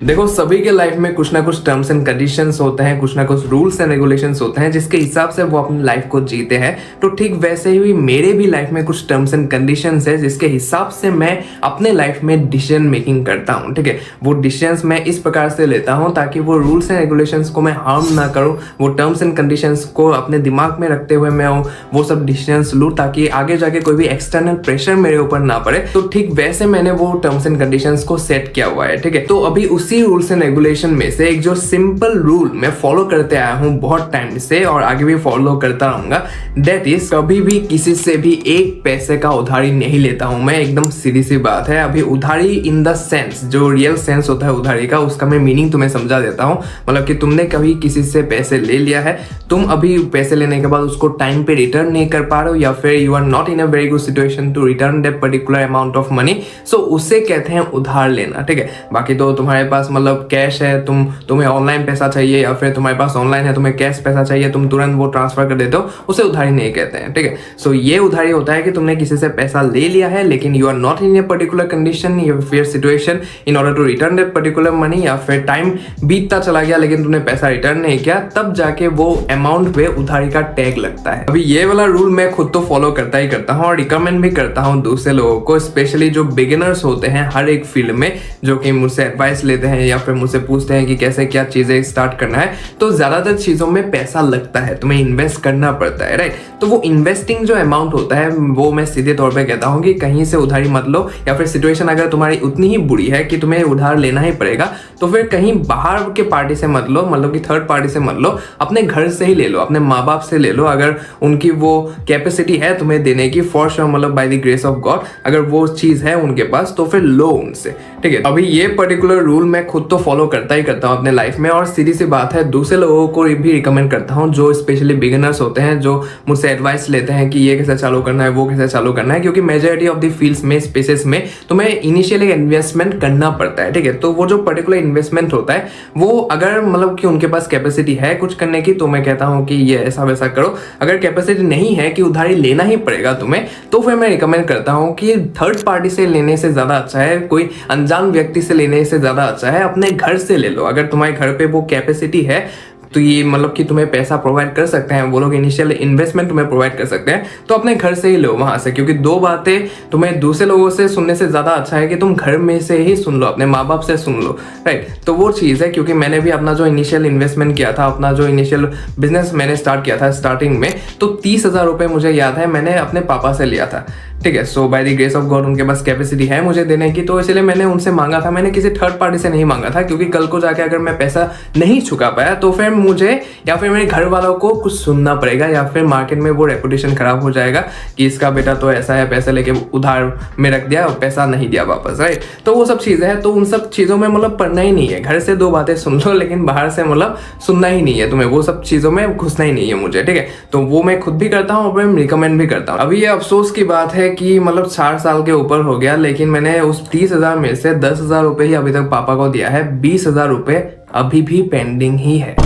देखो, सभी के लाइफ में कुछ ना कुछ टर्म्स एंड कंडीशंस होते हैं, कुछ ना कुछ रूल्स एंड रेगुलेशंस होते हैं जिसके हिसाब से वो अपनी लाइफ को जीते हैं। तो ठीक वैसे ही मेरे भी लाइफ में कुछ टर्म्स एंड कंडीशंस है जिसके हिसाब से मैं अपने लाइफ में डिसीजन मेकिंग करता हूँ। ठीक है, वो डिसीजंस मैं इस प्रकार से लेता हूँ ताकि वो रूल्स एंड रेगुलेशंस को मैं हार्म ना करूँ, वो टर्म्स एंड कंडीशंस को अपने दिमाग में रखते हुए मैं वो सब डिसीजंस लूँ ताकि आगे जाके कोई भी एक्सटर्नल प्रेशर मेरे ऊपर ना पड़े। तो ठीक वैसे मैंने वो टर्म्स एंड कंडीशंस को सेट किया हुआ है। ठीक है, तो अभी उसी रूल्स एंड रेगुलेशन में से एक जो सिंपल रूल मैं फॉलो करते आया हूं बहुत टाइम से और आगे भी फॉलो करता रहूंगा, दैट इज कभी भी किसी से भी एक पैसे का उधारी नहीं लेता हूं मैं। एकदम सीधी सी बात है। अभी उधारी इन द सेंस, जो रियल सेंस होता है उधारी का, उसका मैं मीनिंग तुम्हें समझा देता हूं। मतलब कि तुमने कभी किसी से पैसे ले लिया है, तुम अभी पैसे लेने के बाद उसको टाइम पे रिटर्न नहीं कर पा रहे हो या फिर you are not in a very good situation to return that particular amount of money, so उसे कहते हैं उधार लेना। ठीक है, बाकी तो तुम्हारे पास मतलब कैश है, तुम्हें ऑनलाइन पैसा चाहिए या फिर तुम्हारे पास ऑनलाइन है, तुम्हें कैश पैसा चाहिए, तुम तुरंत वो ट्रांसफर कर देते हो, उसे उधारी नहीं कहते हैं। ठीक है, सो ये उधारी होता है कि तुमने किसी से पैसा ले लिया है लेकिन you are not in a particular condition या फिर situation in order to return that particular money, या फिर टाइम बीतता चला गया लेकिन तुमने पैसा रिटर्न नहीं किया, तब जाके वो अमाउंट पे उधारी का टैग लगता है। अभी ये वाला रूल मैं खुद तो फॉलो करता ही करता हूँ और रिकमेंड भी करता हूँ दूसरे लोगों को, स्पेशली जो बिगिनर्स होते हैं हर एक फील्ड में, जो कि मुझसे एडवाइस लेते हैं या फिर मुझसे पूछते हैं कि कैसे क्या चीजें स्टार्ट करना है। तो ज्यादातर चीजों में पैसा लगता है, तुम्हें इन्वेस्ट करना पड़ता है, राइट। तो वो इन्वेस्टिंग जो अमाउंट होता है वो मैं सीधे तौर पे कहता हूँ कि कहीं से उधारी मत लो, या फिर सिचुएशन अगर तुम्हारी उतनी ही बुरी है कि तुम्हें उधार लेना ही पड़ेगा तो फिर कहीं बाहर के पार्टी से मत लो, मतलब कि थर्ड पार्टी से मत लो, अपने घर से ही ले लो, अपने माँ बाप से ले लो। अगर उनकी वो कैपेसिटी है तुम्हें देने की, फॉर श्योर, मतलब bye the grace of God, अगर वो चीज है उनके पास तो फिर लो उनसे। ठीक है, अभी ये पर्टिकुलर रूल मैं खुद तो फॉलो करता ही करता हूँ अपने लाइफ में और सीधी सी बात है दूसरे लोगों को भी रिकमेंड करता हूँ जो स्पेशली बिगिनर्स होते हैं, जो मुझसे एडवाइस लेते हैं कि ये कैसे चालू करना है, वो कैसे चालू करना है, क्योंकि मेजॉरिटी ऑफ द फील्ड्स में, स्पेसेस में तुम्हें इनिशियली इन्वेस्टमेंट करना पड़ता है। ठीक है, तो वो जो पर्टिकुलर इन्वेस्टमेंट होता है वो अगर मतलब कि उनके पास कैपेसिटी है कुछ करने की तो मैं कहता हूँ कि ये ऐसा वैसा करो। अगर कैपेसिटी नहीं है कि उधारी लेना ही पड़ेगा तुम्हें, तो फिर मैं रिकमेंड करता हूँ कि थर्ड पार्टी से लेने से ज्यादा अच्छा है, कोई अनजान व्यक्ति से लेने से ज्यादा अच्छा है अपने घर से ले लो। अगर तुम्हारे घर पे वो कैपेसिटी है तो ये मतलब कि तुम्हें पैसा प्रोवाइड कर सकते हैं, वो लोग इनिशियल इन्वेस्टमेंट तुम्हें प्रोवाइड कर सकते हैं, तो अपने घर से ही लो वहां से। क्योंकि दो बातें तुम्हें दूसरे लोगों से सुनने से ज्यादा अच्छा है कि तुम घर में से ही सुन लो, अपने माँ बाप से सुन लो, राइट। तो वो चीज़ है, क्योंकि मैंने भी अपना जो इनिशियल इन्वेस्टमेंट किया था, अपना जो इनिशियल बिजनेस मैंने स्टार्ट किया था स्टार्टिंग में, तो 30,000 रुपये मुझे याद है मैंने अपने पापा से लिया था। ठीक है, so by the grace of God उनके पास कैपेसिटी है मुझे देने की, तो इसलिए मैंने उनसे मांगा था। मैंने किसी थर्ड पार्टी से नहीं मांगा था, क्योंकि कल को जाके अगर मैं पैसा नहीं चुका पाया तो फिर मुझे या फिर मेरे घर वालों को कुछ सुनना पड़ेगा, या फिर मार्केट में वो रेपुटेशन खराब हो जाएगा कि इसका बेटा तो ऐसा है, पैसे लेके उधार में रख दिया और पैसा नहीं दिया वापस, राइट। तो वो सब चीज़ें हैं, तो उन सब चीज़ों में मतलब पढ़ना ही नहीं है। घर से दो बातें सुन लो लेकिन बाहर से मतलब सुनना ही नहीं है, तुम्हें वो सब चीज़ों में घुसना ही नहीं है मुझे। ठीक है, तो वो मैं खुद भी करता हूँ और मैं रिकमेंड भी करता हूँ। अभी ये अफसोस की बात है कि मतलब 4 साल के ऊपर हो गया लेकिन मैंने उस 30,000 में से 10,000 रुपये ही अभी तक पापा को दिया है, 20,000 रुपये अभी भी पेंडिंग ही है।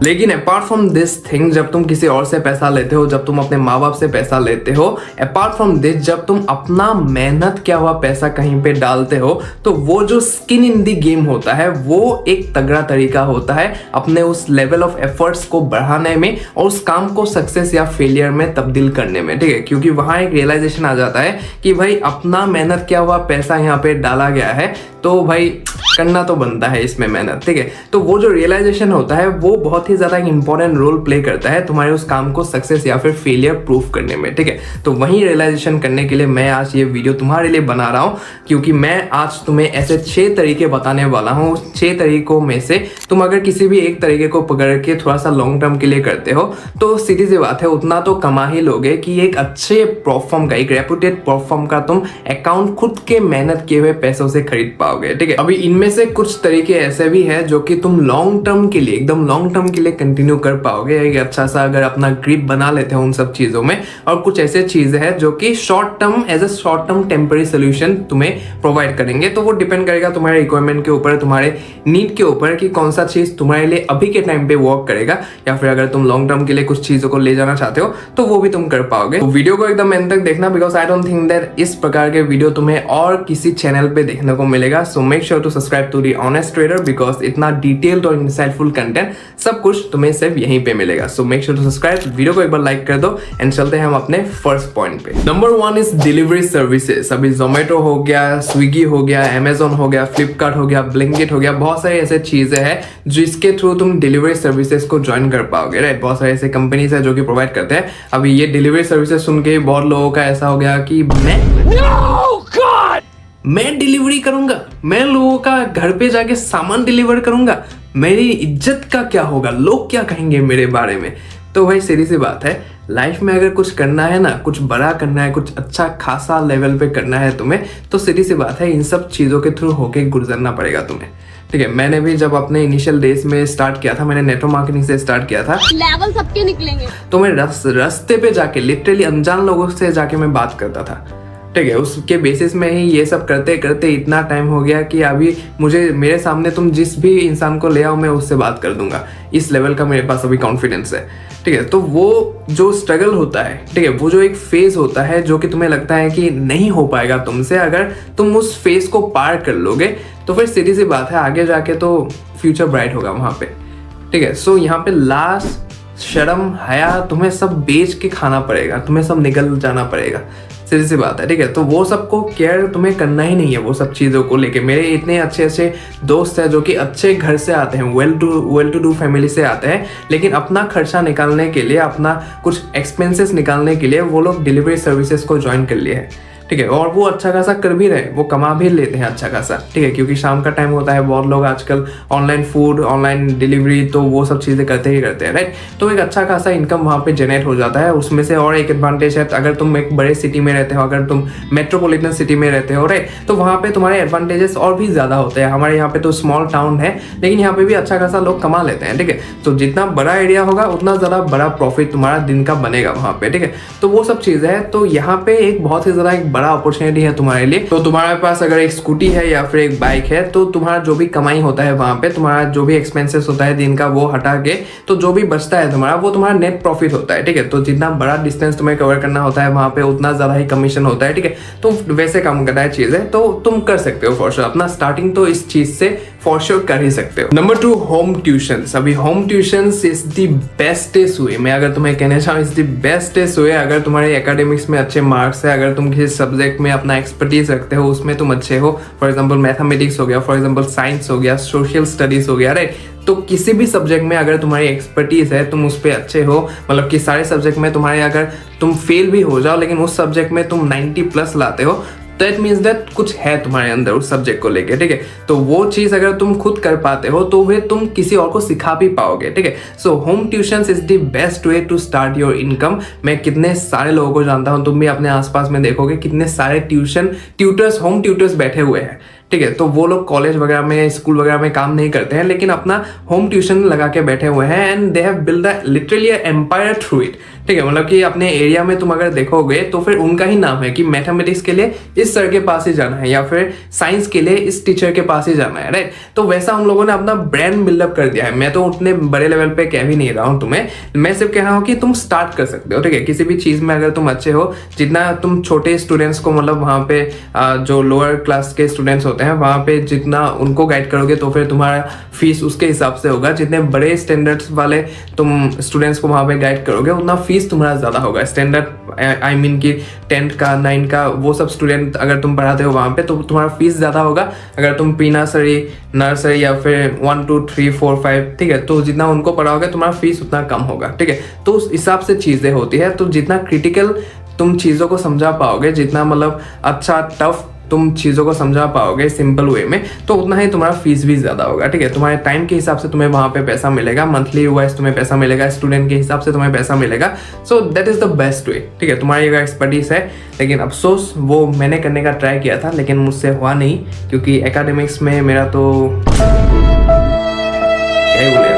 लेकिन अपार्ट फ्रॉम दिस थिंग, जब तुम किसी और से पैसा लेते हो, जब तुम अपने माँ बाप से पैसा लेते हो, अपार्ट फ्रॉम दिस जब तुम अपना मेहनत किया हुआ पैसा कहीं पे डालते हो, तो वो जो स्किन इन दी गेम होता है वो एक तगड़ा तरीका होता है अपने उस लेवल ऑफ एफर्ट्स को बढ़ाने में और उस काम को सक्सेस या फेलियर में तब्दील करने में। ठीक है, क्योंकि वहां एक रियलाइजेशन आ जाता है कि भाई अपना मेहनत किया हुआ पैसा यहाँ पे डाला गया है तो भाई करना तो बनता है इसमें मेहनत। ठीक है, तो वो जो रियलाइजेशन होता है वो बहुत ही ज्यादा इंपॉर्टेंट रोल प्ले करता है तुम्हारे उस काम को सक्सेस या फिर फेलियर प्रूफ करने में। ठीक है, तो वही रियलाइजेशन करने के लिए मैं आज ये वीडियो तुम्हारे लिए बना रहा हूँ, क्योंकि मैं आज तुम्हें ऐसे 6 तरीके बताने वाला हूँ। 6 तरीकों में से तुम अगर किसी भी एक तरीके को पकड़ के थोड़ा सा लॉन्ग टर्म के लिए करते हो तो सीधी सी बात है उतना तो कमा ही लोगे कि एक अच्छे प्लेटफॉर्म का, एक रेपुटेड प्लेटफॉर्म का तुम अकाउंट खुद के मेहनत किए हुए पैसों से खरीद पाओगे। ठीक है, अभी इनमें से कुछ तरीके ऐसे भी हैं जो कि तुम लॉन्ग टर्म के लिए, एकदम लॉन्ग टर्म के लिए कंटिन्यू कर पाओगे, एक अच्छा सा अगर अपना ग्रिप बना लेते हो उन सब चीजों में। और कुछ ऐसे चीजें हैं जो कि short term, as a short term temporary solution तुम्हें प्रोवाइड करेंगे। तो वो डिपेंड करेगा तुम्हारे रिक्वायरमेंट के ऊपर, तुम्हारे नीड के ऊपर कि कौन सा चीज तुम्हारे लिए अभी के टाइम पे वर्क करेगा, या फिर अगर तुम लॉन्ग टर्म के लिए कुछ चीजों को ले जाना चाहते हो तो वो भी तुम कर पाओगे। तो वीडियो को एकदम एंड तक देखना, because I don't think that इस प्रकार के वीडियो तुम्हें और किसी चैनल पे देखने को मिलेगा। So make sure to subscribe to the Honest Trader because इतना डिटेल्ड और इंसाइटफुल कंटेंट सब कुछ तुम्हें सिर्फ यहीं पे मिलेगा। So make sure to subscribe, video को एक बार लाइक कर दो एंड चलते हैं हम अपने फर्स्ट पॉइंट पे। Number 1 is delivery services. अभी जोमेटो हो गया, स्विगी हो गया, अमेजोन हो गया, फ्लिपकार्ट हो गया, ब्लिंकिट हो गया, बहुत सारी ऐसे चीजें हैं जिसके थ्रू तुम डिलीवरी सर्विसेज को ज्वाइन कर पाओगे, राइट। बहुत सारे ऐसे कंपनीज है जो कि प्रोवाइड करते हैं। अभी ये डिलीवरी सर्विसेज सुन के बहुत लोगों का ऐसा हो गया कि मैं डिलीवरी करूंगा, मैं लोगों का घर पे जाके सामान डिलीवर करूंगा, मेरी इज्जत का क्या होगा, लोग क्या कहेंगे मेरे बारे में। तो भाई सीधी सी बात है, लाइफ में अगर कुछ करना है ना, कुछ बड़ा करना है, कुछ अच्छा खासा लेवल पे करना है तुम्हें, तो सीधी सी बात है इन सब चीजों के थ्रू होके गुजरना पड़ेगा तुम्हें, ठीक है। मैंने भी जब अपने इनिशियल डेज में स्टार्ट किया था, मैंने नेटवर्क मार्केटिंग से स्टार्ट किया था। लेवल सबके निकलेंगे। तो मैं रास्ते पे जाके लिटरली अनजान लोगों से जाके मैं बात करता था, ठीक है। उसके बेसिस में ही ये सब करते करते इतना टाइम हो गया कि अभी मुझे मेरे सामने तुम जिस भी इंसान को ले आओ मैं उससे बात कर दूंगा, इस लेवल का मेरे पास अभी कॉन्फिडेंस है, ठीक है। तो वो जो स्ट्रगल होता है, ठीक है, वो जो एक फेज होता है जो कि तुम्हें लगता है कि नहीं हो पाएगा तुमसे, अगर तुम उस फेज को पार कर लोगे तो फिर सीधी सी बात है आगे जाके तो फ्यूचर ब्राइट होगा वहां पे, ठीक है। सो यहाँ पे लाश, शर्म, हया तुम्हें सब बेच के खाना पड़ेगा, तुम्हें सब निकल जाना पड़ेगा, सीधी सी बात है, ठीक है। तो वो सबको केयर तुम्हें करना ही नहीं है वो सब चीज़ों को लेके। मेरे इतने अच्छे अच्छे दोस्त हैं जो कि अच्छे घर से आते हैं, वेल टू डू फैमिली से आते हैं, लेकिन अपना खर्चा निकालने के लिए, अपना कुछ एक्सपेंसेस निकालने के लिए वो लोग डिलीवरी सर्विसेज को ज्वाइन कर लिए हैं, ठीक है। और वो अच्छा खासा कर भी रहे, वो कमा भी लेते हैं अच्छा खासा, ठीक है, क्योंकि शाम का टाइम होता है, बहुत लोग आजकल ऑनलाइन फूड, ऑनलाइन डिलीवरी, तो वो सब चीज़ें करते ही करते हैं, राइट। तो एक अच्छा खासा इनकम वहाँ पे जनरेट हो जाता है। उसमें से और एक एडवांटेज है, अगर तुम एक बड़े सिटी में रहते हो, अगर तुम मेट्रोपॉलिटन सिटी में रहते हो, राइट, तो वहाँ पे तुम्हारे एडवांटेजेस और भी ज़्यादा होते हैं। हमारे यहाँ पे तो स्मॉल टाउन है, लेकिन यहाँ पे भी अच्छा खासा लोग कमा लेते हैं, ठीक है। तो जितना बड़ा एरिया होगा उतना ज़्यादा बड़ा प्रॉफिट तुम्हारा दिन का बनेगा वहाँ पे, ठीक है। तो वो सब चीज़ें हैं। तो यहाँ पे एक बहुत ही ज़्यादा एक बड़ा अपॉर्चुनिटी है तुम्हारे लिए। तो तुम्हारे पास अगर एक स्कूटी है या फिर एक बाइक है, तो तुम्हारा जो भी कमाई होता है वहां पे, तुम्हारा जो भी एक्सपेंसेस होता है दिन का, वो हटा के तो जो भी बचता है तुम्हारा, वो तुम्हारा नेट प्रॉफिट होता है, ठीक है। तो जितना बड़ा डिस्टेंस तुम्हें कवर करना होता है वहां पे उतना ज्यादा ही कमीशन होता है, ठीक है। तो वैसे काम करना है चीजें, तो तुम कर सकते हो फॉर श्योर। अपना स्टार्टिंग तो इस चीज से फॉर श्योर कर ही सकते हो। Number 2, home tuitions. अभी home tuitions is the bestest way, मैं अगर तुम्हें कहना चाहूँ इज द बेस्टेस्ट वे। अगर तुम्हारे एकेडमिक्स में अच्छे मार्क्स है, अगर तुम किसी सब्जेक्ट में अपना एक्सपर्टीज रखते हो, उसमें तुम अच्छे हो, फॉर एग्जांपल मैथमेटिक्स हो गया, फॉर एग्जांपल साइंस हो गया, सोशल स्टडीज हो गया, राइट। तो किसी भी सब्जेक्ट में अगर तुम्हारी एक्सपर्टीज है, तुम उस पर अच्छे हो, मतलब कि सारे सब्जेक्ट में तुम्हारे, अगर तुम फेल भी हो जाओ लेकिन उस सब्जेक्ट में तुम 90+ लाते हो, दैट मीन्स दैट कुछ है तुम्हारे अंदर उस सब्जेक्ट को लेके, ठीक है। तो वो चीज़ अगर तुम खुद कर पाते हो तो फिर तुम किसी और को सिखा भी पाओगे, ठीक है। So home tuitions is the best way to start your income. मैं कितने सारे लोगों को जानता हूँ, तुम भी अपने आसपास में देखोगे कितने सारे ट्यूटर्स, होम ट्यूटर्स बैठे हुए हैं, ठीक है। तो वो लोग कॉलेज वगैरह में, स्कूल वगैरह में काम नहीं करते हैं, लेकिन अपना होम ट्यूशन लगा के बैठे हुए हैं and they have build literally empire through it, ठीक है। मतलब कि अपने एरिया में तुम अगर देखोगे तो फिर उनका ही नाम है कि मैथमेटिक्स के लिए इस सर के पास ही जाना है, या फिर साइंस के लिए इस टीचर के पास ही जाना है, राइट। तो वैसा उन लोगों ने अपना ब्रांड बिल्डअप कर दिया है। मैं तो उतने बड़े लेवल पे कह भी नहीं रहा हूँ तुम्हें, मैं सिर्फ कह रहा हूँ कि तुम स्टार्ट कर सकते हो, ठीक है। किसी भी चीज में अगर तुम अच्छे हो, जितना तुम छोटे स्टूडेंट्स को, मतलब वहाँ पे जो लोअर क्लास के स्टूडेंट्स होते हैं वहाँ पे जितना उनको गाइड करोगे तो फिर तुम्हारा फीस उसके हिसाब से होगा। जितने बड़े स्टैंडर्ड्स वाले तुम स्टूडेंट्स को वहाँ पे गाइड करोगे उतना फीस तुम्हारा ज़्यादा होगा। स्टैंडर्ड आई मीन कि 10th का 9th का वो सब स्टूडेंट अगर तुम पढ़ाते हो वहाँ पे तो तुम्हारा फीस ज़्यादा होगा। अगर तुम प्री नर्सरी या फिर 1 2 3 4 5, ठीक है, तो जितना उनको पढ़ाओगे तुम्हारा फीस उतना कम होगा, ठीक है। तो उस हिसाब से चीज़ें होती है। तो जितना क्रिटिकल तुम चीज़ों को समझा पाओगे, जितना मतलब अच्छा टफ तुम चीज़ों को समझा पाओगे सिंपल वे में, तो उतना ही तुम्हारा फीस भी ज़्यादा होगा, ठीक है। तुम्हारे टाइम के हिसाब से तुम्हें वहाँ पे पैसा मिलेगा, मंथली वाइज तुम्हें पैसा मिलेगा, स्टूडेंट के हिसाब से तुम्हें पैसा मिलेगा। So that is the best वे, ठीक है। तुम्हारी अगर एक्सपर्टीज है, लेकिन अफसोस वो मैंने करने का ट्राई किया था लेकिन मुझसे हुआ नहीं, क्योंकि एकेडमिक्स में मेरा तो क्या ही बोले।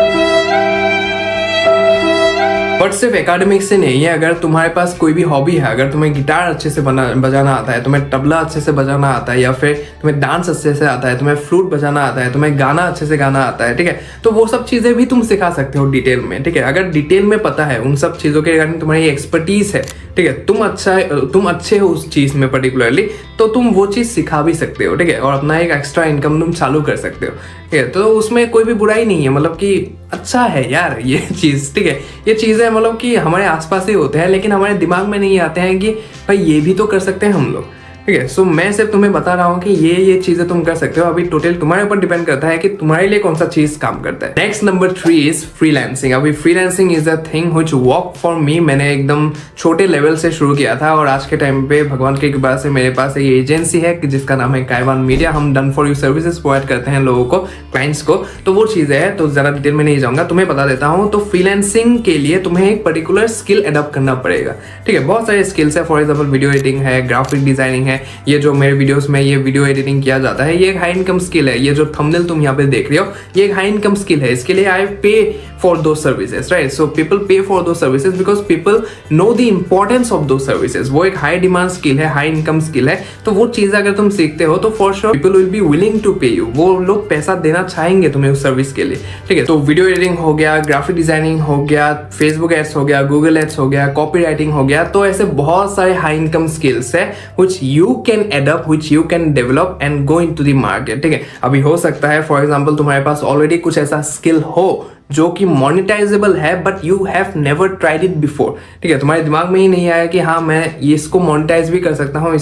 बट सिर्फ एकेडमिक्स से नहीं है, अगर तुम्हारे पास कोई भी हॉबी है, अगर तुम्हें गिटार अच्छे से बजाना आता है, तुम्हें तबला अच्छे से बजाना आता है, या फिर तुम्हें तुम्हें डांस अच्छे से आता है, तुम्हें फ्लूट बजाना आता है, तुम्हें गाना अच्छे से गाना आता है, ठीक है, तो वो सब चीज़ें भी तुम सिखा सकते हो डिटेल में, ठीक है। अगर डिटेल में पता है उन सब चीज़ों के रिगार्डिंग, तुम्हारी एक्सपर्टीज है, ठीक है, तुम अच्छे हो उस चीज़ में पर्टिकुलरली, तो तुम वो चीज़ सिखा भी सकते हो, ठीक है, और अपना एक एक्स्ट्रा इनकम तुम चालू कर सकते हो, ठीक है। तो उसमें कोई भी बुराई नहीं है, मतलब कि अच्छा है यार ये चीज़, ठीक है। ये चीज़ें मतलब कि हमारे आसपास ही होते हैं, लेकिन हमारे दिमाग में नहीं आते हैं कि भाई ये भी तो कर सकते हैं हम लोग, ठीक है। सो मैं सिर्फ तुम्हें बता रहा हूँ कि ये चीजें तुम कर सकते हो। अभी टोटल तुम्हारे ऊपर डिपेंड करता है कि तुम्हारे लिए कौन सा चीज काम करता है। Next number 3 is freelancing. अभी freelancing is a thing which work for me. मैंने एकदम छोटे लेवल से शुरू किया था और आज के टाइम पे भगवान की कृपा से मेरे पास एक एजेंसी है जिसका नाम है काइवान मीडिया। हम done for you services provide करते हैं लोगों को, क्लाइंट्स को। तो वो चीजें है, तो ज्यादा डिटेल में नहीं जाऊंगा, तुम्हें बता देता हूँ। तो फ्रीलांसिंग के लिए तुम्हें एक पर्टिकुलर स्किल एडॉप्ट करना पड़ेगा, ठीक है। बहुत सारे स्किल्स है, फॉर एग्जाम्पल वीडियो एडिटिंग है, ग्राफिक डिजाइनिंग है, ये जो मेरे वीडियोस में ये वीडियो एडिटिंग किया जाता है, ये एक हाई इनकम स्किल है। ये जो थंबनेल तुम यहाँ पे देख रहे हो, ये एक हाई इनकम स्किल है। इसके लिए आई pay for those services, right. So people pay for those services because people know the importance of those services. वो एक हाई डिमांड स्किल है, हाई इनकम स्किल है। तो वो चीज अगर तुम सीखते हो तो for sure people will be willing to pay you. वो लोग पैसा देना चाहेंगे तुम्हें उस सर्विस के लिए, ठीक है। तो वीडियो एडिटिंग हो गया, ग्राफिक डिजाइनिंग हो गया, फेसबुक एड्स हो गया, गूगल एड्स हो गया, कॉपी राइटिंग हो गया। तो ऐसे बहुत सारे हाई इनकम स्किल्स है which you can adopt, which you can develop and go into the market, ठीक है। अभी हो सकता है फॉर एग्जाम्पल तुम्हारे पास ऑलरेडी कुछ ऐसा स्किल हो जो कि मोनेटाइजेबल है, but you have never tried it before, ठीक है। तुम्हारे दिमाग में ही नहीं आया कि हाँ मैं ये इसको मोनेटाइज भी कर सकता हूँ,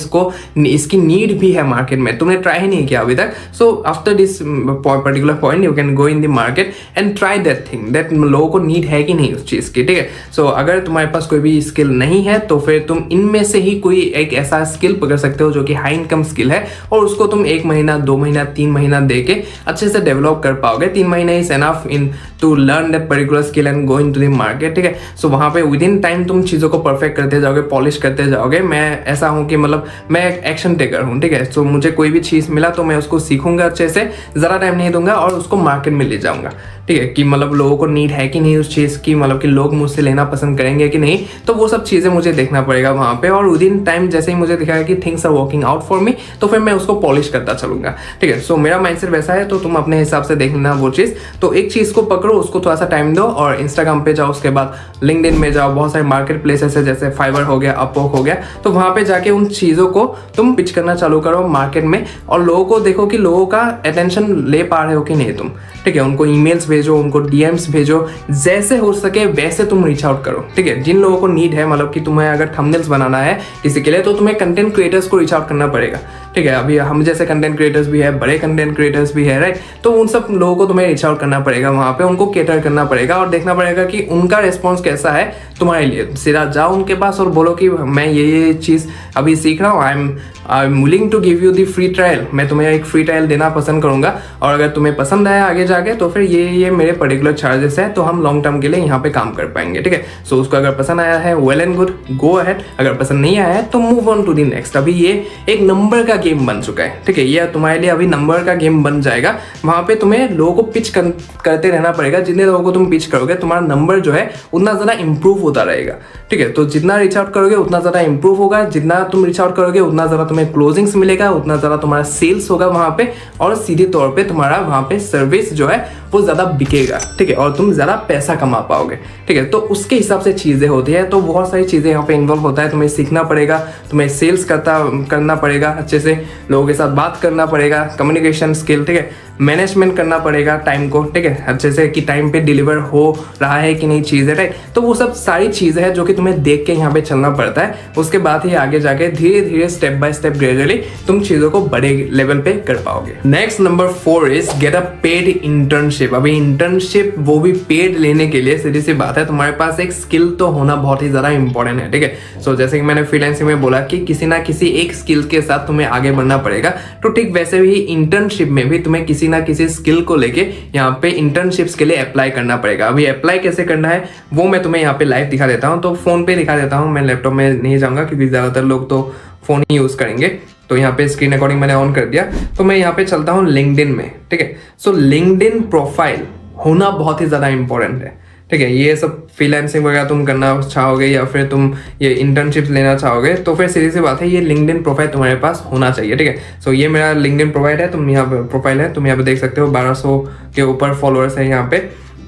इसकी नीड भी है मार्केट में, तुमने ट्राई ही नहीं किया अभी तक। So after this particular point you can go in the market and try that thing, that लोगों को नीड है कि नहीं उस चीज़ की, ठीक है। सो अगर तुम्हारे पास कोई भी स्किल नहीं है तो फिर तुम इनमें से ही कोई एक ऐसा स्किल पकड़ सकते हो जो कि हाई इनकम स्किल है, और उसको तुम 1 महीना 2 महीना 3 महीना दे के अच्छे से डेवलप कर पाओगे। 3 महीने is enough in to learn that particular skill and go into the market, ठीक है। सो वहां पे विद इन टाइम तुम चीजों को परफेक्ट करते जाओगे, पॉलिश करते जाओगे। मैं ऐसा हूं कि मतलब मैं एक एक्शन टेकर हूं, ठीक है। सो मुझे कोई भी चीज मिला तो मैं उसको सीखूंगा अच्छे से, ज्यादा टाइम नहीं दूंगा और उसको मार्केट में ले जाऊंगा, ठीक है। कि मतलब लोगों को नीड है कि नहीं उस चीज की, मतलब कि लोग मुझसे लेना पसंद करेंगे कि नहीं, तो वो सब चीजें मुझे देखना पड़ेगा वहां पे। और विद इन टाइम जैसे ही मुझे दिखाया कि things are working out for me, तो फिर मैं उसको पॉलिश करता चलूंगा, ठीक है। सो मेरा माइंडसेट वैसा है, तो तुम अपने हिसाब से देख लेना वो चीज। तो एक चीज को पकड़ो, उसको थोड़ा सा टाइम दो और इंस्टाग्राम पे जाओ, उसके बाद लिंक्डइन में जाओ, बहुत सारे मार्केट प्लेसेस है जैसे फाइवर हो गया, अपवर्क हो गया। तो वहां पे जाके उन चीजों को तुम पिच करना चालू करो मार्केट में, और लोगों को देखो कि लोगों का अटेंशन ले पा रहे हो कि नहीं तुम, ठीक है। उनको ईमेल्स भेजो, उनको डीएम्स भेजो, जैसे हो सके वैसे तुम रीच आउट करो, ठीक है। जिन लोगों को नीड है, मतलब कि तुम्हें अगर थंबनेल्स बनाना है किसी के लिए, तो तुम्हें कंटेंट क्रिएटर्स को रीच आउट करना पड़ेगा, ठीक है। अभी हम जैसे कंटेंट क्रिएटर्स भी है, बड़े कंटेंट क्रिएटर्स भी है, राइट। तो उन सब लोगों को तुम्हें रीच आउट करना पड़ेगा वहां पे, उनको केटर करना पड़ेगा और देखना पड़ेगा कि उनका रिस्पॉन्स कैसा है तुम्हारे लिए। सीधा जाओ उनके पास और बोलो कि मैं ये चीज़ अभी सीख रहा हूँ, I am willing to give you the free trial. मैं तुम्हें एक फ्री ट्रायल देना पसंद करूंगा, और अगर तुम्हें पसंद आया आगे जाके तो फिर ये मेरे पर्टिकुलर चार्जेस है, तो हम लॉन्ग टर्म के लिए यहाँ पे काम कर पाएंगे, ठीक है। सो उसको अगर पसंद आया है well and good, go ahead. अगर पसंद नहीं आया है तो move on to the next. अभी ये एक नंबर का गेम बन चुका है, ठीक है। ये तुम्हारे लिए अभी नंबर का गेम बन जाएगा। वहां पे तुम्हें लोगों को पिच करते रहना पड़ेगा। जितने लोगों को तुम पिच करोगे, तुम्हारा नंबर जो है उतना ज्यादा इंप्रूव होता रहेगा, ठीक है। तो जितना रीच आउट करोगे उतना ज्यादा इंप्रूव होगा, जितना तुम रीच आउट करोगे उतना ज्यादा तुम्हें क्लोजिंग्स मिलेगा, उतना ज्यादा तुम्हारा सेल्स होगा वहां पे, और सीधे तौर पे तुम्हारा वहां पे सर्विस जो है वो ज्यादा बिकेगा, ठीक है, और तुम ज्यादा पैसा कमा पाओगे, ठीक है। तो उसके हिसाब से चीजें होती है। तो बहुत सारी चीजें यहाँ पे इन्वॉल्व होता है। तुम्हें सीखना पड़ेगा, तुम्हें सेल्स करना पड़ेगा, अच्छे से लोगों के साथ बात करना पड़ेगा, कम्युनिकेशन स्किल, ठीक है, मैनेजमेंट करना पड़ेगा टाइम को, ठीक है, अच्छे से कि टाइम पे डिलीवर हो रहा है कि नहीं चीज़ें, राइट। तो वो सब सारी चीज़ें हैं जो कि तुम्हें देख के यहाँ पे चलना पड़ता है। उसके बाद ही आगे जाके धीरे धीरे स्टेप बाय स्टेप ग्रेजुअली तुम चीज़ों को बड़े लेवल पे कर पाओगे। Next number 4 is get a paid internship. अभी इंटर्नशिप वो भी पेड लेने के लिए सीधी सी बात है, तुम्हारे पास एक स्किल तो होना बहुत ही ज़्यादा इंपॉर्टेंट है, ठीक है। सो जैसे कि मैंने फ्रीलांसिंग में बोला कि किसी ना किसी एक स्किल के साथ तुम्हें आगे बढ़ना पड़ेगा, तो ठीक वैसे ही इंटर्नशिप में भी तुम्हें किसी ना किसी स्किल को लेके यहाँ पे इंटर्नशिप्स के लिए अप्लाई करना पड़ेगा। अभी अप्लाई कैसे करना है वो मैं तुम्हें यहाँ पे लाइव दिखा देता हूँ। तो फोन पे दिखा देता हूँ, मैं लैपटॉप में नहीं जाऊंगा क्योंकि ज्यादातर लोग तो फोन ही यूज करेंगे। तो यहाँ पे स्क्रीन रिकॉर्डिंग मैंने ऑन कर दिया, तो मैं यहाँ पे चलता हूँ लिंक्डइन में, ठीक है। सो लिंक्डइन प्रोफाइल होना बहुत ही ज्यादा इंपॉर्टेंट है, ठीक है। ये सब फ्रीलांसिंग वगैरह तुम करना चाहोगे या फिर तुम ये इंटर्नशिप लेना चाहोगे तो फिर सीधी सी बात है, ये लिंक्डइन प्रोफाइल तुम्हारे पास होना चाहिए। ठीक है। सो ये मेरा लिंक्डइन प्रोफाइल है, तुम यहाँ पे प्रोफाइल है, तुम यहाँ पे देख सकते हो 1200 के ऊपर फॉलोअर्स है यहाँ पे।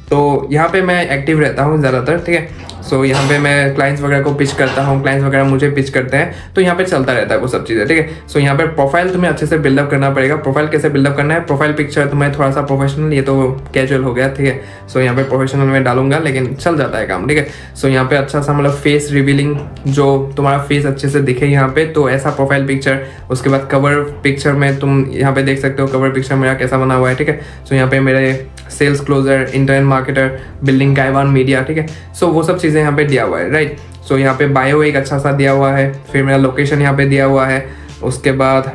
तो यहाँ पे मैं एक्टिव रहता हूँ ज़्यादातर। ठीक है। सो यहाँ पे मैं क्लाइंट्स वगैरह को पिच करता हूँ, क्लाइंट्स वगैरह मुझे पिच करते हैं, तो यहाँ पे चलता रहता है वो सब चीज़ें। ठीक है। सो यहाँ पे प्रोफाइल तुम्हें अच्छे से बिल्डअप करना पड़ेगा। प्रोफाइल कैसे बिल्डअप करना है, प्रोफाइल पिक्चर तुम्हें थोड़ा सा प्रोफेशनल, ये तो कैजुअल हो गया। ठीक है। सो यहाँ पे प्रोफेशनल में डालूंगा लेकिन चल जाता है काम। ठीक है। सो यहाँ पे अच्छा सा मतलब फेस रिवीलिंग, जो तुम्हारा फेस अच्छे से दिखे यहाँ पे, तो ऐसा प्रोफाइल पिक्चर। उसके बाद कवर पिक्चर में तुम यहाँ पे देख सकते हो कवर पिक्चर मेरा कैसा बना हुआ है। ठीक है। सो यहाँ पे मेरे sales closer, internet marketer, building गाइवान मीडिया। ठीक है। सो वो सब चीज़ें यहाँ पे दिया हुआ है, राइट। सो यहाँ पे बायो एक अच्छा सा दिया हुआ है, फिर मेरा लोकेशन यहाँ पे दिया हुआ है। उसके बाद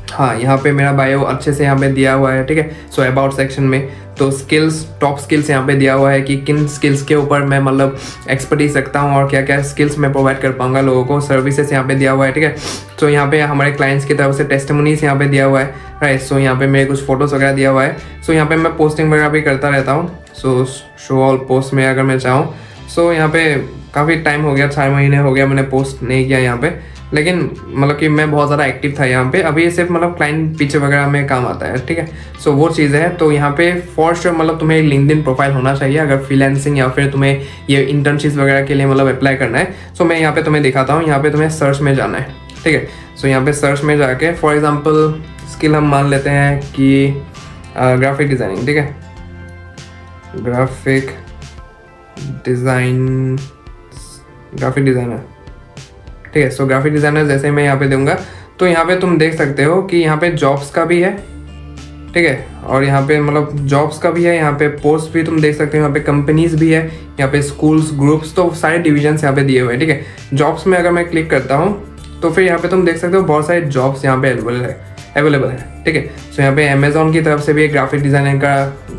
हाँ, यहाँ पे मेरा बायो अच्छे से यहाँ पे दिया हुआ है। ठीक है। सो अबाउट सेक्शन में तो स्किल्स, टॉप स्किल्स यहाँ पे दिया हुआ है कि किन स्किल्स के ऊपर मैं मतलब एक्सपर्टीज रखता हूँ और क्या क्या स्किल्स मैं प्रोवाइड कर पाऊंगा लोगों को। सर्विसेज यहाँ पे दिया हुआ है। ठीक है। सो यहाँ पे हमारे क्लाइंट्स की तरफ से टेस्टिमोनीज यहाँ पे दिया हुआ है, राइट। सो यहाँ पे मेरे कुछ फोटोज वगैरह दिया हुआ है। सो यहाँ पे मैं पोस्टिंग वगैरह भी करता रहता हूँ। सो शो ऑल पोस्ट में अगर मैं चाहूँ, सो यहाँ पे काफ़ी टाइम हो गया, 4 महीने हो गया मैंने पोस्ट नहीं किया यहाँ पे, लेकिन मतलब कि मैं बहुत ज़्यादा एक्टिव था यहाँ पे। अभी ये सिर्फ मतलब क्लाइंट पिच वगैरह में काम आता है। ठीक है। सो वो चीज़ है। तो यहाँ पे फॉर श्योर मतलब तुम्हें लिंक्डइन प्रोफाइल होना चाहिए अगर फ्रीलांसिंग या फिर तुम्हें ये इंटर्नशिप्स वगैरह के लिए मतलब अप्लाई करना है। सो मैं यहाँ पे तुम्हें दिखाता हूँ। यहाँ पे तुम्हें सर्च में जाना है। ठीक है। सो यहाँ पे सर्च में जाके फॉर एग्जाम्पल स्किल हम मान लेते हैं कि ग्राफिक डिज़ाइनिंग। ठीक है। Graphic designer. ठीक है। सो ग्राफिक डिज़ाइनर जैसे मैं यहाँ पे दूंगा तो यहाँ पे तुम देख सकते हो कि यहाँ पे जॉब्स का भी है। ठीक है। और यहाँ पे मतलब जॉब्स का भी है, यहाँ पे पोस्ट भी तुम देख सकते हो, यहाँ पे कंपनीज भी है, यहाँ पे स्कूल्स, ग्रुप्स, तो सारे डिविजन्स यहाँ पे दिए हुए हैं। ठीक है। जॉब्स में अगर मैं क्लिक करता हूँ तो फिर यहाँ पे तुम देख सकते हो बहुत सारे जॉब्स यहाँ पे अवेलेबल है। ठीक है। सो यहाँ पे अमेजोन की तरफ से भी एक ग्राफिक डिज़ाइनर का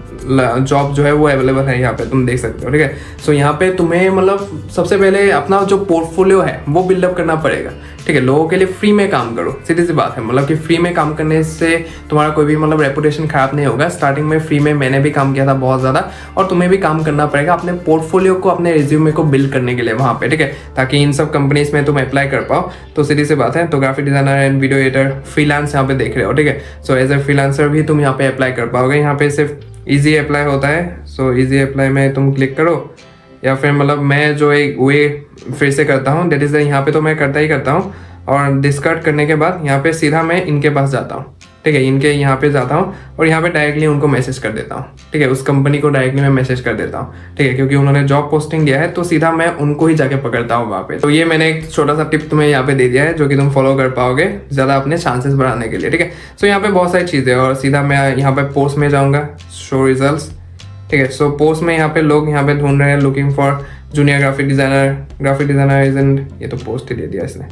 जॉब जो है वो अवेलेबल है, यहाँ पे तुम देख सकते हो। ठीक है। सो यहाँ पे तुम्हें मतलब सबसे पहले अपना जो पोर्टफोलियो है वो बिल्डअप करना पड़ेगा। ठीक है। लोगों के लिए फ्री में काम करो, सीधी सी बात है। मतलब कि फ्री में काम करने से तुम्हारा कोई भी मतलब रेपुटेशन खराब नहीं होगा। स्टार्टिंग में फ्री में मैंने भी काम किया था बहुत ज़्यादा, और तुम्हें भी काम करना पड़ेगा अपने पोर्टफोलियो को, अपने रिज्यूमे को बिल्ड करने के लिए वहाँ पे। ठीक है। ताकि इन सब कंपनीज में तुम अप्लाई कर पाओ। तो सीधी सी बात है। तो graphic designer and video editor freelance यहाँ पे देख रहे हो। ठीक है। सो एज ए फ्रीलांसर भी तुम यहाँ पे अप्लाई कर पाओगे। यहाँ पे सिर्फ ईजी अप्लाई होता है। सो ईजी अप्लाई में तुम क्लिक करो, या फिर मतलब मैं जो एक वे फिर से करता हूँ, दैट इज़ यहाँ पे तो मैं करता ही करता हूँ। और डिस्कट करने के बाद यहाँ पे सीधा मैं इनके पास जाता हूँ। ठीक है। इनके यहाँ पे जाता हूँ और यहाँ पे डायरेक्टली उनको मैसेज कर देता हूँ। ठीक है। उस कंपनी को डायरेक्टली मैं मैसेज कर देता हूँ। ठीक है। क्योंकि उन्होंने जॉब पोस्टिंग दिया है तो सीधा मैं उनको ही जाके पकड़ता हूँ वहाँ पे। तो ये मैंने एक छोटा सा टिप तुम्हें यहाँ पे दे दिया है जो कि तुम फॉलो कर पाओगे ज़्यादा अपने चांसेस बढ़ाने के लिए। ठीक है। सो यहाँ पे बहुत सारी चीज़ें, और सीधा मैं यहाँ पे पोस्ट में जाऊँगा, शो रिजल्ट्स। ठीक है। सो पोस्ट में यहाँ पे लोग यहाँ पे ढूंढ रहे हैं, looking for junior graphic designer is in, ये तो पोस्ट ही दे दिया इसने।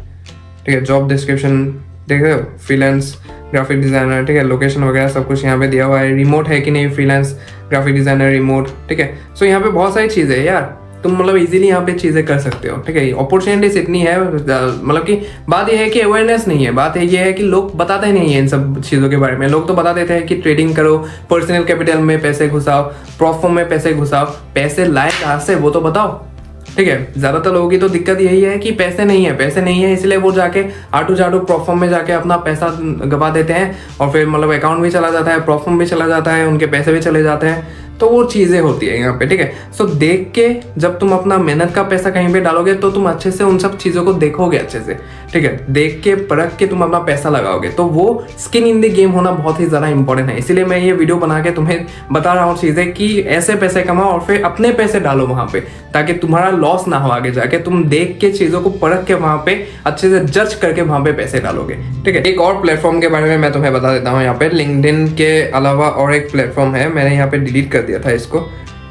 ठीक है। जॉब डिस्क्रिप्शन देख रहे हो, फ्रीलांस ग्राफिक डिज़ाइनर। ठीक है। लोकेशन वगैरह सब कुछ यहाँ पे दिया हुआ है, रिमोट है कि नहीं फ्रीलांस ग्राफिक डिज़ाइनर रिमोट। ठीक है। सो यहाँ पे बहुत सारी चीज़ें है यार, तुम मतलब इजीली यहाँ पे चीज़ें कर सकते हो। ठीक है। अपॉर्चुनिटीज इतनी है, मतलब कि बात यह है कि अवेयरनेस नहीं है। बात ये है कि लोग बताते नहीं है इन सब चीज़ों के बारे में। लोग तो बता देते हैं कि ट्रेडिंग करो, पर्सनल कैपिटल में पैसे घुसाओ, प्रॉफिट में पैसे घुसाओ। पैसे लाए कहाँ से वो तो बताओ। ठीक है। ज़्यादातर लोगों की तो दिक्कत यही है कि पैसे नहीं है, इसलिए वो जाके आटू जाटू प्रॉफिट में जाके अपना पैसा गवा देते हैं, और फिर मतलब अकाउंट भी चला जाता है, प्रॉफिट भी चला जाता है, उनके पैसे भी चले जाते हैं। तो वो चीज़ें होती है यहाँ पे। ठीक है। सो देख के जब तुम अपना मेहनत का पैसा कहीं पे डालोगे तो तुम अच्छे से उन सब चीज़ों को देखोगे अच्छे से। ठीक है। देख के परख के तुम अपना पैसा लगाओगे, तो वो स्किन इन द गेम होना बहुत ही ज़्यादा इंपॉर्टेंट है। इसीलिए मैं ये वीडियो बना के तुम्हें बता रहा हूँ चीज़ें कि ऐसे पैसे कमाओ और फिर अपने पैसे डालो वहाँ पे, ताकि तुम्हारा लॉस ना हो आगे जाके। तुम देख के चीज़ों को परख के वहाँ पे अच्छे से जज करके वहाँ पे पैसे डालोगे। ठीक है। एक और प्लेटफॉर्म के बारे में मैं तुम्हें बता देता हूँ। यहाँ पे लिंक्डइन के अलावा और एक प्लेटफॉर्म है, मैंने यहाँ पे डिलीट कर दिया था इसको।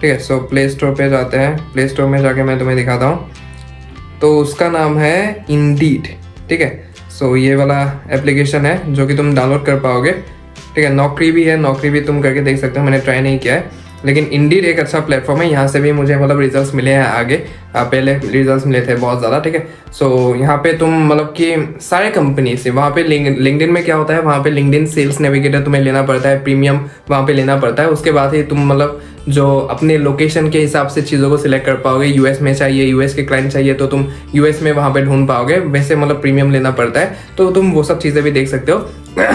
ठीक है। सो प्ले स्टोर पे जाते हैं, प्ले स्टोर में जाके मैं तुम्हें दिखाता हूँ। तो उसका नाम है इंडीड। ठीक है। सो ये वाला एप्लीकेशन है जो कि तुम डाउनलोड कर पाओगे। ठीक है। नौकरी भी है, नौकरी भी तुम करके देख सकते हो, मैंने ट्राई नहीं किया है। लेकिन इंडीड एक अच्छा प्लेटफॉर्म है, यहाँ से भी मुझे मतलब रिजल्ट्स मिले हैं आगे, पहले रिजल्ट्स मिले थे बहुत ज़्यादा, ठीक है। सो यहाँ पे तुम मतलब कि सारे कंपनी से वहाँ पे लिंक्डइन में क्या होता है, वहाँ पे लिंक्डइन सेल्स नेविगेटर तुम्हें लेना पड़ता है, प्रीमियम वहाँ पे लेना पड़ता है। उसके बाद ही तुम मतलब जो अपने लोकेशन के हिसाब से चीज़ों को सिलेक्ट कर पाओगे। यूएस में चाहिए, यूएस के क्लाइंट चाहिए तो तुम यूएस में वहाँ पे ढूंढ पाओगे, वैसे मतलब प्रीमियम लेना पड़ता है, तो तुम वो सब चीज़ें भी देख सकते हो।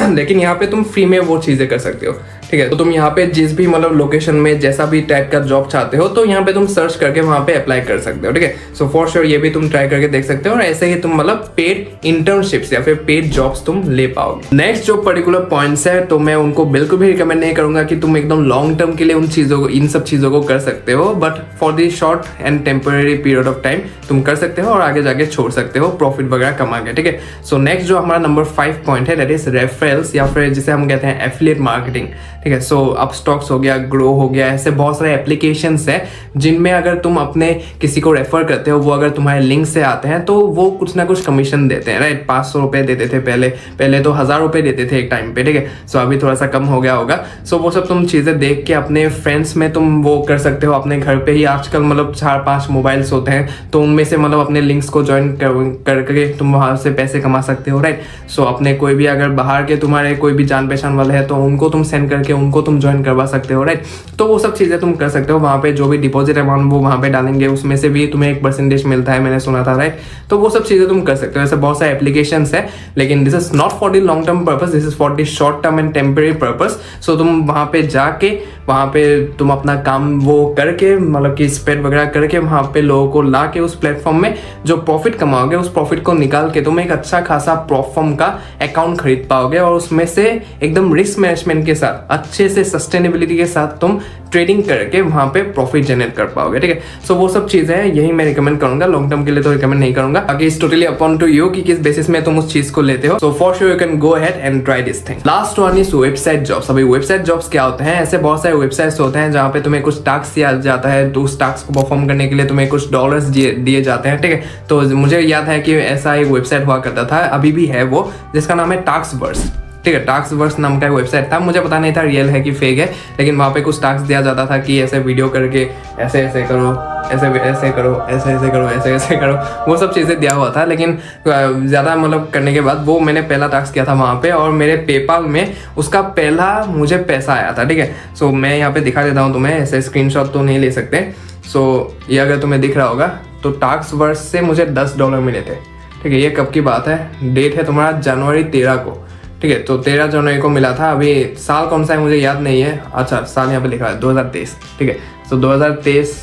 लेकिन यहाँ पे तुम फ्री में वो चीज़ें कर सकते हो, ठीक है। तो तुम यहाँ पे जिस भी मतलब लोकेशन में जैसा भी टाइप का जॉब चाहते हो तो यहाँ पे तुम सर्च करके वहाँ पे अप्लाई कर सकते हो, ठीक है। सो फॉर श्योर ये भी तुम ट्राई करके देख सकते हो, और ऐसे ही तुम मतलब पेड इंटर्नशिप्स या फिर पेड जॉब्स तुम ले पाओगे। नेक्स्ट जो पर्टिकुलर पॉइंट्स है तो मैं उनको बिल्कुल भी रिकमेंड नहीं करूंगा कि तुम एकदम लॉन्ग टर्म के लिए उन चीज़ों को, इन सब चीज़ों को कर सकते हो, but for the short and temporary period of time तुम कर सकते हो और आगे जाके छोड़ सकते हो प्रॉफिट वगैरह कमा के, ठीक है। सो नेक्स्ट जो हमारा नंबर 5 पॉइंट है दैट इज रेफरल्स, या फिर जिसे हम कहते हैं एफिलिएट मार्केटिंग, ठीक है। सो अपस्टॉक्स हो गया, ग्रो हो गया, ऐसे बहुत सारे एप्लीकेशंस है जिनमें अगर तुम अपने किसी को रेफर करते हो, वो अगर तुम्हारे लिंक से आते हैं तो वो कुछ ना कुछ कमीशन देते हैं, राइट। 500 रुपये देते थे पहले तो 1000 रुपये देते थे एक टाइम पे, ठीक है। सो अभी थोड़ा सा कम हो गया होगा। सो वो सब तुम चीज़ें देख के अपने फ्रेंड्स में तुम वो कर सकते हो। अपने घर पे ही आजकल मतलब 4-5 मोबाइल्स होते हैं, तो उनमें से मतलब अपने लिंक्स को ज्वाइन करके तुम वहाँ से पैसे कमा सकते हो, राइट। सो अपने कोई भी अगर बाहर के तुम्हारे कोई भी जान पहचान वाले हैं तो उनको तुम सेंड करके उनको तुम ज्वाइन करवा सकते हो, राइट। तो वो सब चीज़ें तुम कर सकते हो। वहाँ पे जो भी डिपॉजिट अमाउंट वो वहाँ पे डालेंगे, उसमें से भी तुम्हें 1% मिलता है, मैंने सुना था, राइट। तो वो सब चीज़ें तुम कर सकते हो। ऐसे बहुत सारे एप्लीकेशंस है, लेकिन this is not for the long term purpose, this is for the short term and temporary purpose. So तुम वहाँ पे जाके वहाँ पे तुम अपना काम वो करके मतलब कि स्प्रेड वगैरह करके वहाँ पे लोगों को ला के उस प्लेटफॉर्म में जो प्रॉफिट कमाओगे, उस प्रॉफिट को निकाल के तुम एक अच्छा खासा प्लेटफॉर्म का अकाउंट खरीद पाओगे, और उसमें से एकदम रिस्क मैनेजमेंट के साथ, अच्छे से सस्टेनेबिलिटी के साथ तुम ट्रेडिंग करके वहाँ पे प्रॉफिट जनरेट कर पाओगे, ठीक है। सो वो सब चीज़ें हैं, यही मैं रिकमेंड करूंगा। लॉन्ग टर्म के लिए तो रिकमेंड नहीं करूंगा, बाकी it's totally upon two you कि किस बेसिस में तुम उस चीज को लेते हो। सो for sure you can go ahead and try this thing. Last one is website jobs. अभी वेबसाइट जॉब्स क्या होते हैं, ऐसे बहुत सारे वेबसाइट्स होते हैं जहाँ पे तुम्हें कुछ टास्क दिया जाता है, तो उस टास्क को परफॉर्म करने के लिए तुम्हें कुछ डॉलर्स दिए जाते हैं, ठीक है। तो मुझे याद है कि ऐसा एक वेबसाइट हुआ करता था, अभी भी है वो, जिसका नाम है टास्कवर्स, ठीक है। टास्कवर्स नाम का एक वेबसाइट था, मुझे पता नहीं था रियल है कि फेक है, लेकिन वहाँ पे कुछ टास्क दिया जाता था कि ऐसे वीडियो करके ऐसे ऐसे करो, ऐसे ऐसे करो, ऐसे ऐसे करो, ऐसे ऐसे करो, वो सब चीज़ें दिया हुआ था। लेकिन ज़्यादा मतलब करने के बाद वो मैंने पहला टास्क किया था वहाँ पे, और मेरे पेपाल में उसका पहला मुझे पैसा आया था, ठीक है। सो मैं यहाँ पे दिखा देता हूँ तुम्हें, ऐसे स्क्रीनशॉट तो नहीं ले सकते। सो ये अगर तुम्हें दिख रहा होगा तो टास्कवर्स से मुझे $10 मिले थे, ठीक है। ये कब की बात है, डेट है तुम्हारा जनवरी 13 को, ठीक है। तो 13 जनवरी को मिला था। अभी साल कौन सा है मुझे याद नहीं है, अच्छा साल यहाँ पे लिखा है 2023, ठीक है। तो 2023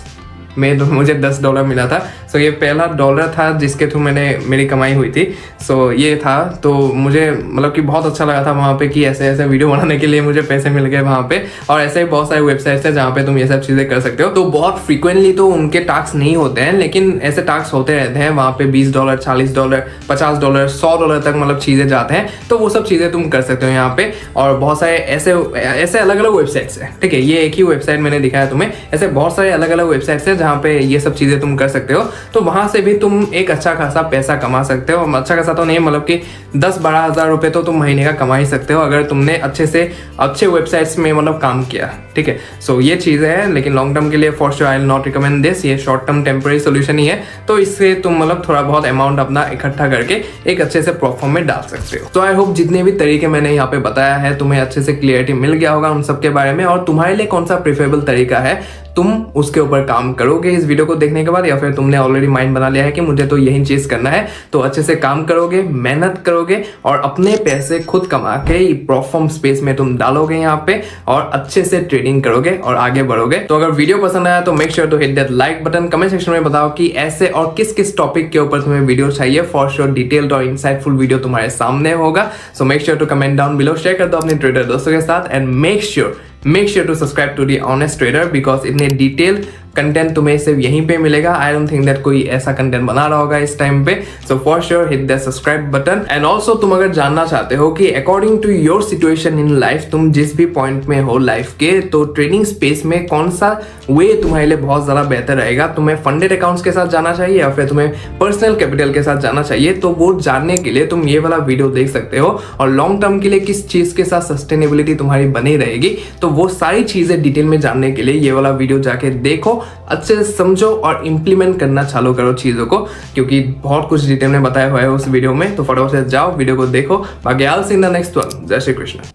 में तो मुझे $10 मिला था। सो ये पहला डॉलर था जिसके थ्रू मेरी कमाई हुई थी। सो ये था, तो मुझे मतलब कि बहुत अच्छा लगा था वहाँ पे कि ऐसे ऐसे वीडियो बनाने के लिए मुझे पैसे मिल गए वहाँ पे। और ऐसे ही बहुत सारे वेबसाइट्स हैं जहाँ पे तुम ये सब चीज़ें कर सकते हो। तो बहुत फ्रीक्वेंटली तो उनके टास्क नहीं होते हैं, लेकिन ऐसे टास्क होते रहते हैं वहाँ पे। $20, $40, $50, $100 तक मतलब चीज़ें जाते हैं। तो वो सब चीज़ें तुम कर सकते हो यहाँ पे। और बहुत सारे ऐसे अलग अलग वेबसाइट्स हैं, ठीक है। ये एक ही वेबसाइट मैंने दिखाया तुम्हें, ऐसे बहुत सारे अलग अलग वेबसाइट्स हैं जहाँ पे ये सब चीज़ें तुम कर सकते हो। तो वहाँ से भी तुम एक अच्छा खासा पैसा कमा सकते हो। अच्छा खासा तो नहीं, मतलब कि 10-12 हज़ार रुपये तो तुम महीने का कमा ही सकते हो अगर तुमने अच्छे वेबसाइट्स में मतलब काम किया, ठीक है। सो ये चीज़ें हैं, लेकिन लॉन्ग टर्म के लिए for sure I will not recommend this. ये शॉर्ट टर्म टेम्पररी सोल्यूशन ही है, तो इससे तुम मतलब थोड़ा बहुत अमाउंट अपना इकट्ठा करके एक अच्छे से प्लेटफॉर्म में डाल सकते हो। तो आई होप जितने भी तरीके मैंने यहाँ पे बताया है तुम्हें अच्छे से क्लियरिटी मिल गया होगा उन सब के बारे में, और तुम्हारे लिए कौन सा प्रेफरेबल तरीका है तुम उसके ऊपर काम करोगे इस वीडियो को देखने के बाद, या फिर तुमने ऑलरेडी माइंड बना लिया है कि मुझे तो यही चीज़ करना है। तो अच्छे से काम करोगे, मेहनत करोगे और अपने पैसे खुद कमा के प्लेटफॉर्म स्पेस में तुम डालोगे यहाँ पे, और अच्छे से ट्रेडिंग करोगे और आगे बढ़ोगे। तो अगर वीडियो पसंद आया तो make sure to hit that like button. Comment section में बताओ कि ऐसे और किस किस टॉपिक के ऊपर तुम्हें वीडियो चाहिए। फॉर श्योर डिटेल्ड और इंसाइटफुल वीडियो तुम्हारे सामने होगा। So make sure to comment down below, share कर दो अपने ट्रेडर दोस्तों के साथ, and make sure to subscribe to the Honest Trader, because इतने डिटेल कंटेंट तुम्हें सिर्फ यहीं पे मिलेगा। आई डोंट थिंक दैट कोई ऐसा कंटेंट बना रहा होगा इस टाइम पे। So for sure hit the subscribe button. And also तुम अगर जानना चाहते हो कि according to your situation in life, तुम जिस भी पॉइंट में हो लाइफ के, तो ट्रेडिंग स्पेस में कौन सा वे तुम्हारे लिए बहुत ज्यादा बेहतर रहेगा, तुम्हें फंडेड अकाउंट्स के साथ जाना चाहिए या फिर तुम्हें पर्सनल कैपिटल के साथ जाना चाहिए, तो वो जानने के लिए तुम ये वाला वीडियो देख सकते हो। और लॉन्ग टर्म के लिए किस चीज के साथ सस्टेनेबिलिटी तुम्हारी बनी रहेगी, तो वो सारी चीजें डिटेल में जानने के लिए ये वाला वीडियो जाके देखो, अच्छे से समझो और इंप्लीमेंट करना चालू करो चीजों को, क्योंकि बहुत कुछ डिटेल में बताया हुआ है उस वीडियो में। तो फटाफट से जाओ, वीडियो को देखो। बाकी I will see in the next one. जय श्री कृष्ण।